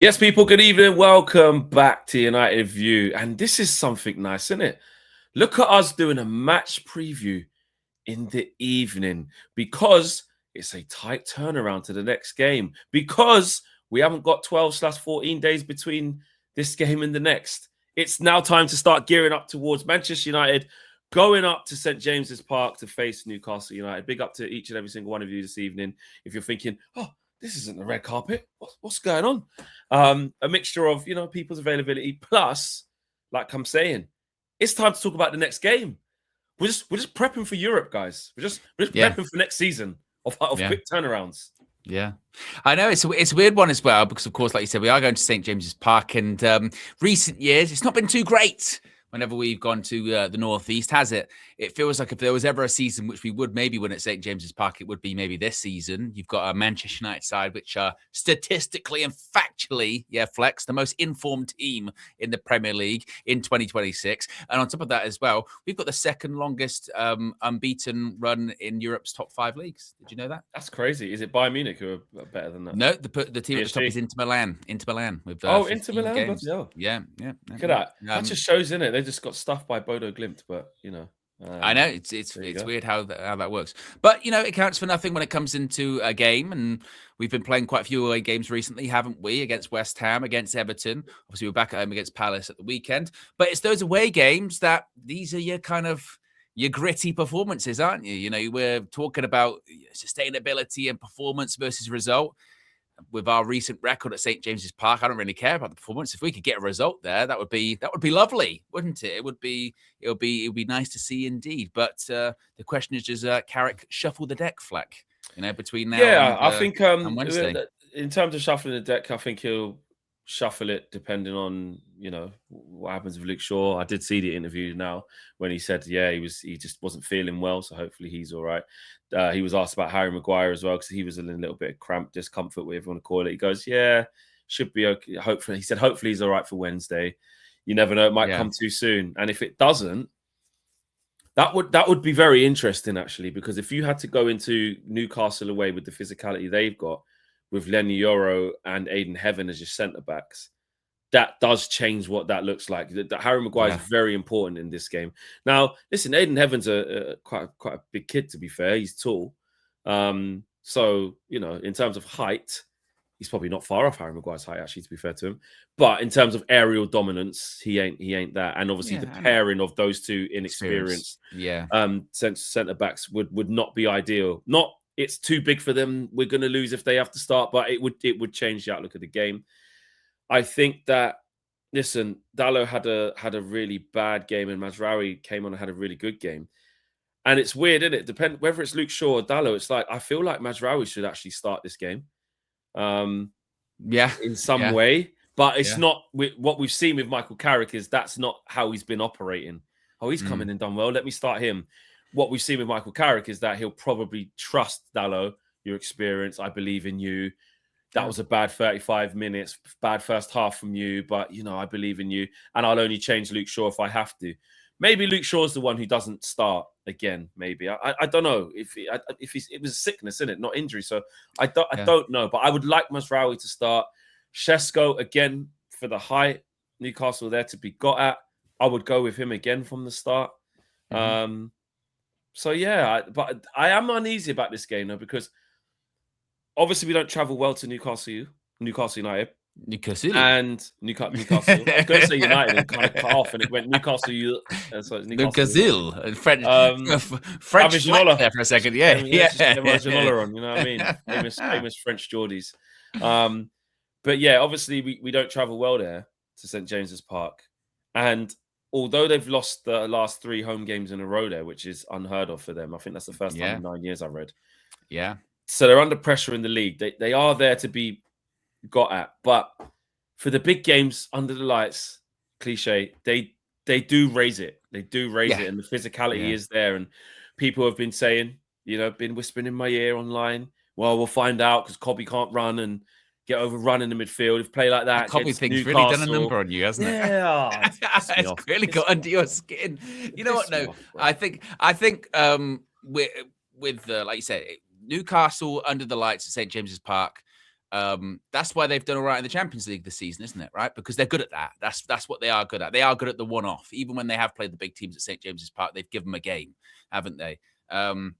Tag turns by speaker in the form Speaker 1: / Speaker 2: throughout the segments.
Speaker 1: Yes, people, good evening. Welcome back to United View. And this is something nice, isn't it? Look at us doing a match preview in the evening because it's a tight turnaround to the next game. Because we haven't got 12/14 days between this game and the next. It's now time to start gearing up towards Manchester United, going up to St. James's Park to face Newcastle United. Big up to each and every single one of you this evening. If you're thinking, oh, this isn't the red carpet, what's going on? A mixture of people's availability plus, like I'm saying, it's time to talk about the next game. We're just prepping for Europe, guys. We're just prepping for next season of quick turnarounds.
Speaker 2: Yeah, I know it's a weird one as well because, of course, like you said, we are going to St. James's Park, and recent years it's not been too great. Whenever we've gone to the northeast, has it? It feels like if there was ever a season which we would maybe win at St. James's Park, it would be maybe this season. You've got a Manchester United side, which are statistically and factually, Flex, the most informed team in the Premier League in 2026. And on top of that as well, we've got the second longest unbeaten run in Europe's top 5 leagues. Did you know that?
Speaker 1: That's crazy. Is it Bayern Munich who are better than that?
Speaker 2: No, the team at the top is Inter Milan. Inter Milan with
Speaker 1: Inter Milan
Speaker 2: games.
Speaker 1: Yeah.
Speaker 2: Look
Speaker 1: at that. That just shows, in it. They just got stuffed by Bodo Glimt, but
Speaker 2: I know it's weird how that works, but it counts for nothing when it comes into a game. And we've been playing quite a few away games recently, haven't we? Against West Ham, against Everton. Obviously, we're back at home against Palace at the weekend. But it's those away games that these are your gritty performances, aren't you? We're talking about sustainability and performance versus result. With our recent record at St. James's Park, I don't really care about the performance. If we could get a result there, that would be lovely, wouldn't it? It would be nice to see indeed. But the question is, does Carrick shuffle the deck, Fleck? Between now and
Speaker 1: I think
Speaker 2: and Wednesday.
Speaker 1: In terms of shuffling the deck, I think he'll shuffle it depending on what happens with Luke Shaw. I did see the interview now when he said he just wasn't feeling well, so hopefully he's all right. He was asked about Harry Maguire as well because he was in a little bit of cramp discomfort, whatever you want to call it. He goes, should be okay. Hopefully, he said hopefully he's all right for Wednesday. You never know, it might come too soon. And if it doesn't, that would be very interesting actually, because if you had to go into Newcastle away with the physicality they've got, with Lenny Yoro and Aiden Heaven as your centre backs, that does change what that looks like. Harry Maguire is very important in this game. Now, listen, Aiden Heaven's quite a big kid, to be fair. He's tall. So, in terms of height, he's probably not far off Harry Maguire's height, actually, to be fair to him. But in terms of aerial dominance, he ain't that. And obviously the pairing of those two inexperienced centre backs would not be ideal. Not it's too big for them, we're going to lose if they have to start, but it would change the outlook of the game. I think that, listen, Dalot had a really bad game and Mazraoui came on and had a really good game. And it's weird, isn't it? Depend whether it's Luke Shaw or Dalot, it's like, I feel like Mazraoui should actually start this game. In some way. But it's not, what we've seen with Michael Carrick is that's not how he's been operating. Oh, he's come in and done well, let me start him. What we've seen with Michael Carrick is that he'll probably trust Dalot, your experience, I believe in you. That was a bad 35 minutes, bad first half from you, but, I believe in you. And I'll only change Luke Shaw if I have to. Maybe Luke Shaw's the one who doesn't start again, maybe. I don't know. It was sickness, isn't it? Not injury. So I don't know. But I would like Mazraoui to start. SESKO, again, for the height, Newcastle there to be got at. I would go with him again from the start. But I am uneasy about this game, though, because obviously we don't travel well to Newcastle United.
Speaker 2: Newcastle.
Speaker 1: And Newcastle. I was going to say United and kind of cut off, and it went Newcastle. So
Speaker 2: Newcastle. French there for a second.
Speaker 1: Everyone's Ginola on, you know what I mean? Famous French Geordies. But yeah, obviously we don't travel well there to St. James's Park. And although they've lost the last 3 home games in a row there, which is unheard of for them. I think that's the first time in 9 years I've read.
Speaker 2: Yeah.
Speaker 1: So they're under pressure in the league. They are there to be got at. But for the big games under the lights, cliche, they do raise it. They do raise it. And the physicality is there. And people have been saying, been whispering in my ear online, well, we'll find out because Cobby can't run and get overrun in the midfield. If play like that,
Speaker 2: Cobby thing's really done a number on you, hasn't it?
Speaker 1: Yeah,
Speaker 2: it's really got under your skin. You know what? No, I think with like you said, Newcastle under the lights at St. James's Park. That's why they've done all right in the Champions League this season, isn't it? Right, because they're good at that. That's what they are good at. They are good at the one-off. Even when they have played the big teams at St James's Park, they've given them a game, haven't they? And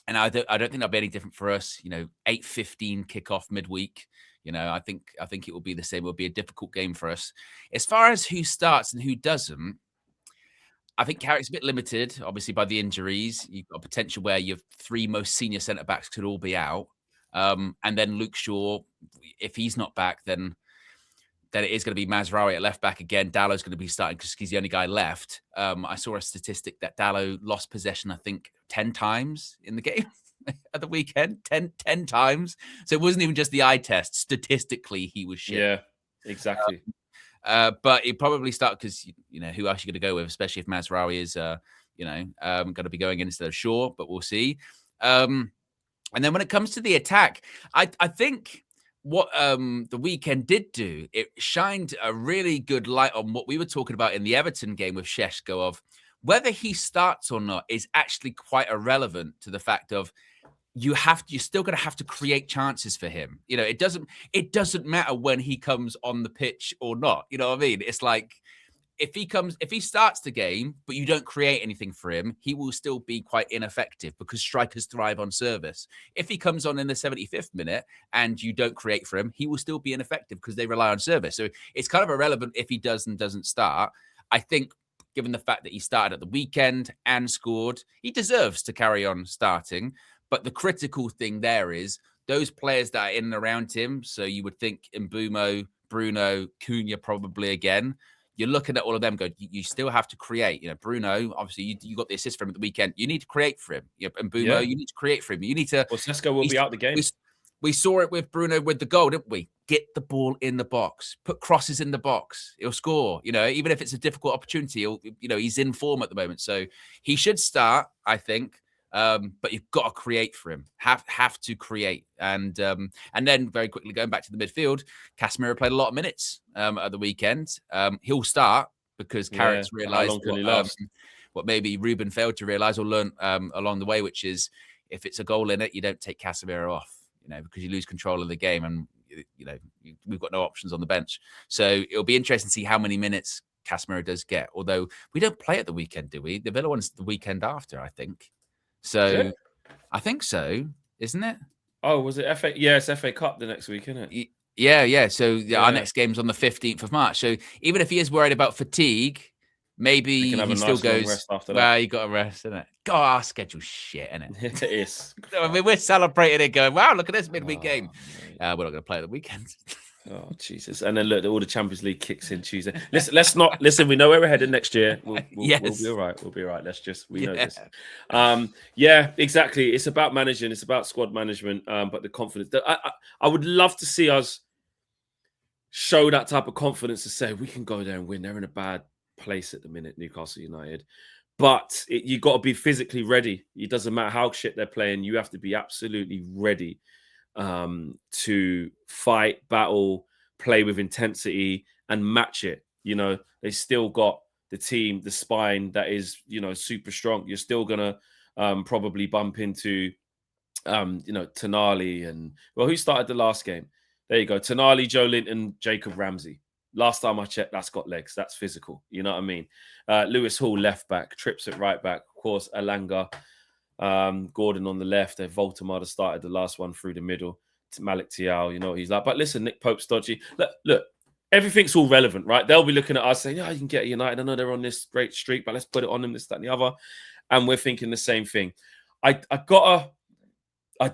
Speaker 2: I don't think that'll be any different for us. 8:15 kickoff midweek. I think it will be the same. It will be a difficult game for us. As far as who starts and who doesn't, I think Carrick's a bit limited, obviously, by the injuries. You've got potential where your 3 most senior centre-backs could all be out. And then Luke Shaw, if he's not back, then it is going to be Mazraoui at left back again. Dallow's going to be starting because he's the only guy left. I saw a statistic that Dallow lost possession, I think, 10 times in the game at the weekend. 10 times. So it wasn't even just the eye test. Statistically, he was shit.
Speaker 1: Yeah, exactly.
Speaker 2: But he'd probably start because, who else are you going to go with, especially if Mazraoui is, going to be going in instead of Shaw, but we'll see. And then when it comes to the attack, I think what the weekend did do, it shined a really good light on what we were talking about in the Everton game with SESKO of whether he starts or not is actually quite irrelevant to the fact of you're still going to have to create chances for him. It doesn't matter when he comes on the pitch or not. You know what I mean? It's like if he starts the game, but you don't create anything for him, he will still be quite ineffective because strikers thrive on service. If he comes on in the 75th minute and you don't create for him, he will still be ineffective because they rely on service. So it's kind of irrelevant if he does and doesn't start. I think given the fact that he started at the weekend and scored, he deserves to carry on starting. But the critical thing there is those players that are in and around him. So you would think Mbeumo, Bruno, Cunha probably again. You're looking at all of them going, you still have to create. Bruno, obviously, you got the assist for him at the weekend. You need to create for him. Mbeumo, you need to create for him. You need to.
Speaker 1: Well, SESKO will be out the game.
Speaker 2: We saw it with Bruno with the goal, didn't we? Get the ball in the box. Put crosses in the box. He'll score. Even if it's a difficult opportunity, he's in form at the moment. So he should start, I think. But you've got to create for him. Have to create. And then very quickly going back to the midfield, Casemiro played a lot of minutes at the weekend. He'll start because Carrick's realised what maybe Ruben failed to realise or learn along the way, which is if it's a goal in it, you don't take Casemiro off, because you lose control of the game and we've got no options on the bench. So it'll be interesting to see how many minutes Casemiro does get. Although we don't play at the weekend, do we? The Villa one's the weekend after, I think. So I think so, isn't it?
Speaker 1: Oh, was it FA? Yeah, it's FA Cup the next week, isn't it?
Speaker 2: Yeah. So our next game's on the 15th of March. So even if he is worried about fatigue, maybe he still goes,
Speaker 1: rest after that.
Speaker 2: Well, you got to rest, isn't it? God, our schedule's shit, isn't it?
Speaker 1: It is.
Speaker 2: I mean, we're celebrating it going, wow, look at this midweek game. We're not going to play at the weekend.
Speaker 1: Oh, Jesus. And then look, all the Champions League kicks in Tuesday. Let's not listen. We know where we're headed next year. We'll be all right. We'll be all right. We know this. Yeah, exactly. It's about managing. It's about squad management. But the confidence. I would love to see us show that type of confidence to say we can go there and win. They're in a bad place at the minute, Newcastle United. But you got to be physically ready. It doesn't matter how shit they're playing. You have to be absolutely ready to fight, battle, play with intensity and match it. They still got the team, the spine that is, super strong. You're still going to probably bump into, Tonali and, who started the last game? There you go. Tonali, Joe Linton, Jacob Ramsey. Last time I checked, that's got legs. That's physical. You know what I mean? Lewis Hall, left back, Trips at right back. Of course, Alanga, Gordon on the left. Voltemada started the last one through the middle. Malik Tiao, he's like. But listen, Nick Pope's dodgy. Look, everything's all relevant, right? They'll be looking at us saying, you can get United. I know they're on this great streak, but let's put it on them, this, that, and the other. And we're thinking the same thing. I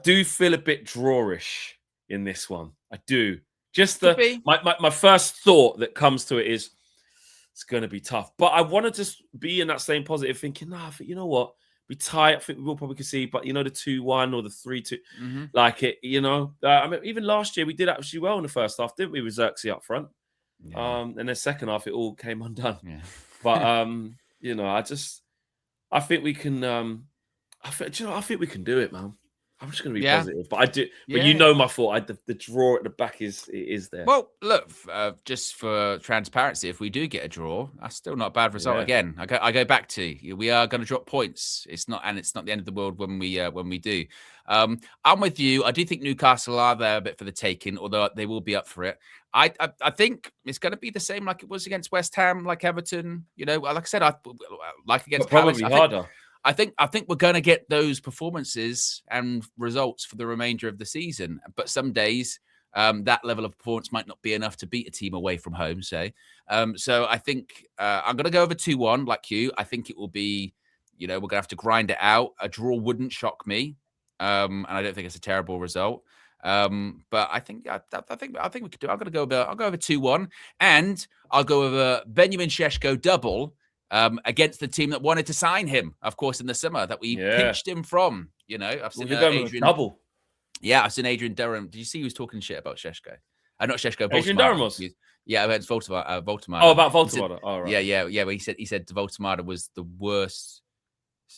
Speaker 1: do feel a bit drawish in this one. I do. Just my first thought that comes to it is it's going to be tough. But I want to just be in that same positive thinking, you know what? Be tight. I think we will probably concede, but the 2-1 or the 3-2, like it, I mean, even last year we did actually well in the first half, didn't we? With Xerxes up front. Yeah. And then second half it all came undone. Yeah. But I think we can I think we can do it, man. I'm just going to be positive, but I do.
Speaker 2: Yeah.
Speaker 1: But you know my thought. The draw at the back is there.
Speaker 2: Well, look, just for transparency, if we do get a draw, that's still not a bad result.
Speaker 1: Yeah.
Speaker 2: Again, I go back to we are going to drop points. It's not the end of the world when we do. I'm with you. I do think Newcastle are there a bit for the taking, although they will be up for it. I think it's going to be the same like it was against West Ham, like Everton. You know, like I said, like against
Speaker 1: Palace, probably harder.
Speaker 2: I think we're going to get those performances and results for the remainder of the season. But some days that level of performance might not be enough to beat a team away from home, say. So I think I'm going to go over 2-1 like you. I think it will be, we're going to have to grind it out. A draw wouldn't shock me. And I don't think it's a terrible result. But I think we could do. I'll go over 2-1, and I'll go over Benjamin Šeško double against the team that wanted to sign him, of course, in the summer that we pinched him from. I've seen
Speaker 1: Adrian double.
Speaker 2: Yeah, I've seen Adrian Durham. Did you see he was talking shit about Šeško? Not Šeško.
Speaker 1: Adrian Durham was.
Speaker 2: Yeah, it's Voltemade.
Speaker 1: Oh, about Voltemade. Oh, right.
Speaker 2: Yeah. But he said Voltemade was the worst.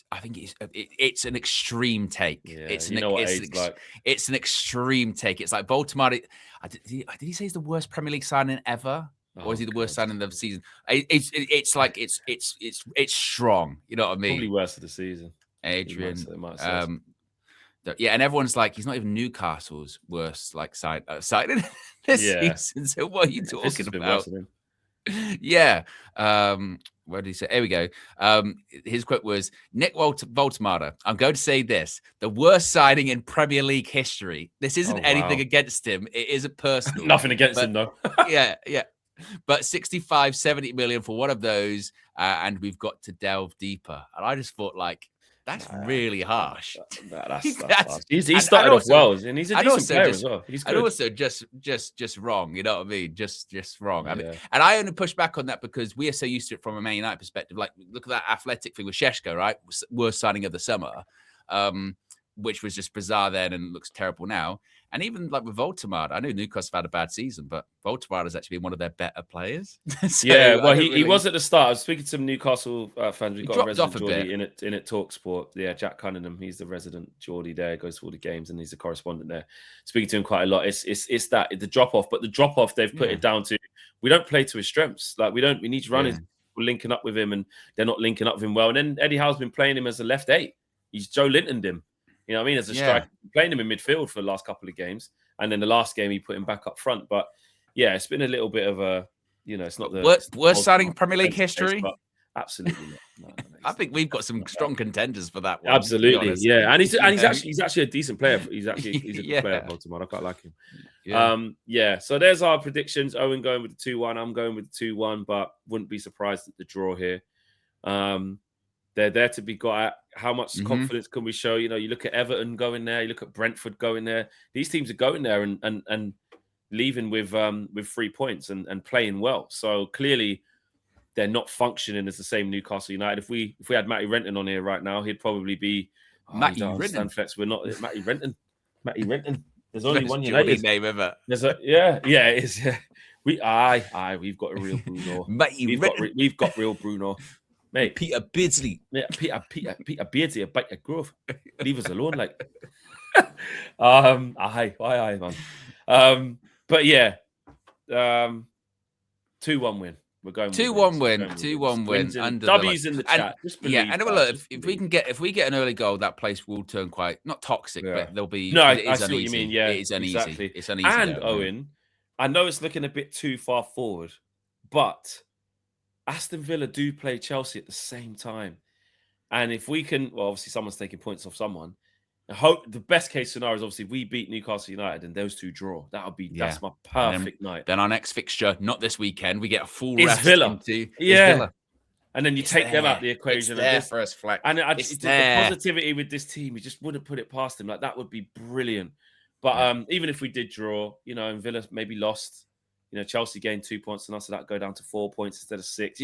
Speaker 2: I think it's an extreme take.
Speaker 1: Yeah,
Speaker 2: it's an extreme take. It's like Voltemade. Did he say he's the worst Premier League signing ever? Or is he the worst signing of the season? It's strong. You know what I mean?
Speaker 1: Probably worst of the season.
Speaker 2: Adrian. And everyone's like, he's not even Newcastle's worst signing this season. So what are you talking about? Yeah. Where did he say? Here we go. His quote was, Nick Voltemade, I'm going to say this, the worst signing in Premier League history. This isn't anything against him. It isn't personal.
Speaker 1: Nothing against him, though.
Speaker 2: Yeah. But 65, 70 million for one of those, and we've got to delve deeper. And I just thought, that's really harsh.
Speaker 1: That's harsh. He started off well, and he's a decent player as well. He's good.
Speaker 2: And also just wrong, you know what I mean? Just wrong. I mean, and I only push back on that because we are so used to it from a Man United perspective. Like, look at that athletic thing with Šeško, right? Worst signing of the summer, which was just bizarre then and looks terrible now. And even like with Voltemade, I know Newcastle have had a bad season, but Voltemade has actually been one of their better players.
Speaker 1: He was at the start. I was speaking to some Newcastle fans. We've got a resident Geordie in it Talk Sport. Yeah, Jack Cunningham. He's the resident Geordie there. Goes to all the games and he's a correspondent there. Speaking to him quite a lot. It's the drop off, but the drop off they've put it down to. We don't play to his strengths. Like we need to run his. We're linking up with him, and they're not linking up with him well. And then Eddie Howe's been playing him as a left 8. He's Joe Linton'd him. You know what I mean? As a striker, playing him in midfield for the last couple of games. And then the last game, he put him back up front. But yeah, it's been a little bit of a, it's not the
Speaker 2: worst starting Premier League history.
Speaker 1: But absolutely not. No,
Speaker 2: I think we've got some strong contenders for that one.
Speaker 1: Absolutely, yeah. And he's actually a decent player. He's a good player, Baltimore. I quite like him. So there's our predictions. Owen going with the 2-1. I'm going with the 2-1, but wouldn't be surprised at the draw here. They're there to be got at. How much confidence can we show? You look at Everton going there, you look at Brentford going there. These teams are going there and leaving with 3 points and playing well. So clearly they're not functioning as the same Newcastle United. If we had Matty Renton on here right now, he'd probably be
Speaker 2: Matty Renton.
Speaker 1: We're not Matty Renton. Matty Renton. There's only one United
Speaker 2: name ever.
Speaker 1: There's it is. Yeah. We've got a real Bruno. We've got real Bruno. Mate,
Speaker 2: Peter Beardsley.
Speaker 1: Yeah, Peter Beardsley, a bite of growth. Leave us alone, like. Aye, man. But yeah, 2-1 win. We're going
Speaker 2: 2-1 win. 2-1 win. Under
Speaker 1: W's in the chat.
Speaker 2: And look, if we get an early goal, that place will turn quite not toxic, but there'll be.
Speaker 1: No, I see what you mean. Yeah,
Speaker 2: it is uneasy.
Speaker 1: Exactly.
Speaker 2: It's uneasy.
Speaker 1: And Owen, I know it's looking a bit too far forward, but Aston Villa do play Chelsea at the same time. And if we can, well, obviously someone's taking points off someone. I hope the best case scenario is obviously we beat Newcastle United and those two draw. That's my perfect night.
Speaker 2: Then our next fixture, not this weekend, we get a full
Speaker 1: rest. Villa.
Speaker 2: Villa.
Speaker 1: And then you take them out the equation.
Speaker 2: It's there first flag.
Speaker 1: And the positivity with this team, you just wouldn't put it past them. Like that would be brilliant. But even if we did draw, and Villa maybe lost, Chelsea gained 2 points and us, so that go down to 4 points instead of 6.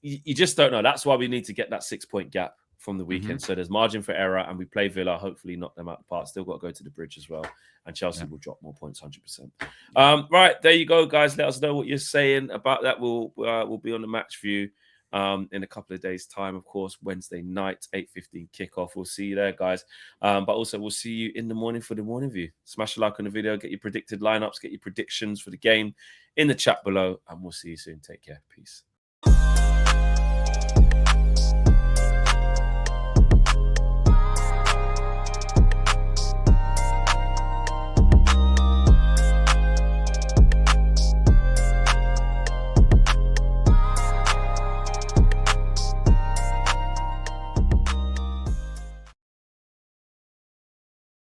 Speaker 1: You just don't know. That's why we need to get that 6-point gap from the weekend. So there's margin for error, and we play Villa. Hopefully, knock them out the park. Still got to go to the bridge as well, and Chelsea will drop more points, 100%. Right, there you go, guys. Let us know what you're saying about that. We'll be on the match view. in a couple of days' time. Of course, Wednesday night, 8:15 kickoff. We'll see you there, guys. But also, we'll see you in the morning for the morning view. Smash a like on the video, get your predicted lineups, get your predictions for the game in the chat below, and we'll see you soon. Take care. Peace.